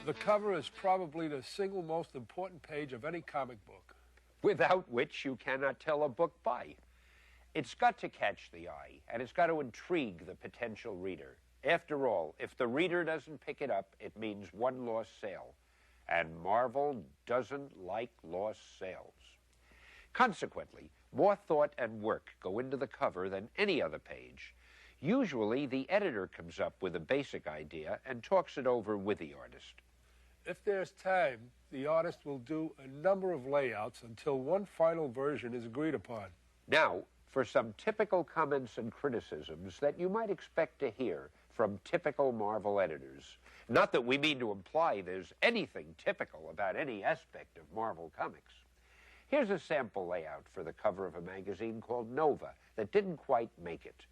The cover is probably the single most important page of any comic book, without which you cannot tell a book by. It's got to catch the eye, and it's got to intrigue the potential reader. After all, if the reader doesn't pick it up, it means one lost sale. And Marvel doesn't like lost sales. Consequently, more thought and work go into the cover than any other page. Usually, the editor comes up with a basic idea and talks it over with the artist. If there's time, the artist will do a number of layouts until one final version is agreed upon. Now, for some typical comments and criticisms that you might expect to hear from typical Marvel editors. Not that we mean to imply there's anything typical about any aspect of Marvel Comics. Here's a sample layout for the cover of a magazine called Nova that didn't quite make it.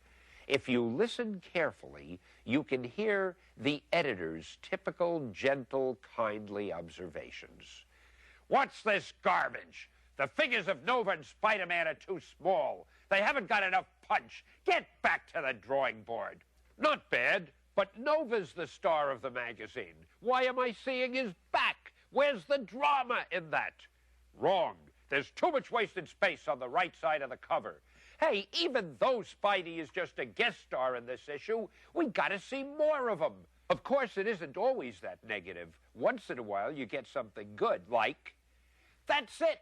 If you listen carefully, you can hear the editor's typical, gentle, kindly observations. What's this garbage? The figures of Nova and Spider-Man are too small. They haven't got enough punch. Get back to the drawing board. Not bad, but Nova's the star of the magazine. Why am I seeing his back? Where's the drama in that? Wrong. There's too much wasted space on the right side of the cover. Hey, even though Spidey is just a guest star in this issue, we gotta see more of him. Of course, it isn't always that negative. Once in a while, you get something good, like... That's it!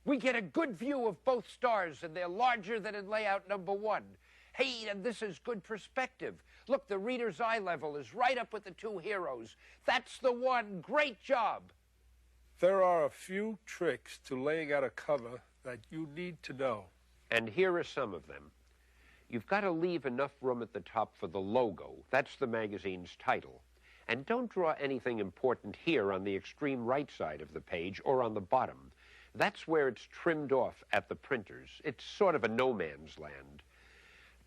We get a good view of both stars, and they're larger than in layout number 1. Hey, and this is good perspective. Look, the reader's eye level is right up with the two heroes. That's the one. Great job. There are a few tricks to laying out a cover that you need to know. And here are some of them. You've got to leave enough room at the top for the logo. That's the magazine's title. And don't draw anything important here on the extreme right side of the page or on the bottom. That's where it's trimmed off at the printers. It's sort of a no man's land.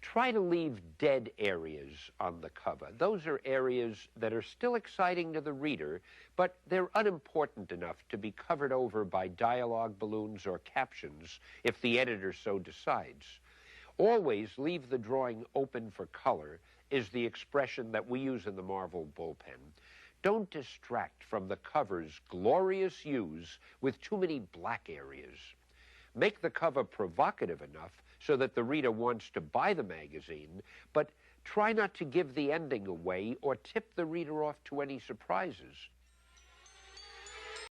Try to leave dead areas on the cover. Those are areas that are still exciting to the reader, but they're unimportant enough to be covered over by dialogue balloons or captions if the editor so decides. Always leave the drawing open for color is the expression that we use in the Marvel bullpen. Don't distract from the cover's glorious hues with too many black areas. Make the cover provocative enough so that the reader wants to buy the magazine, but try not to give the ending away or tip the reader off to any surprises.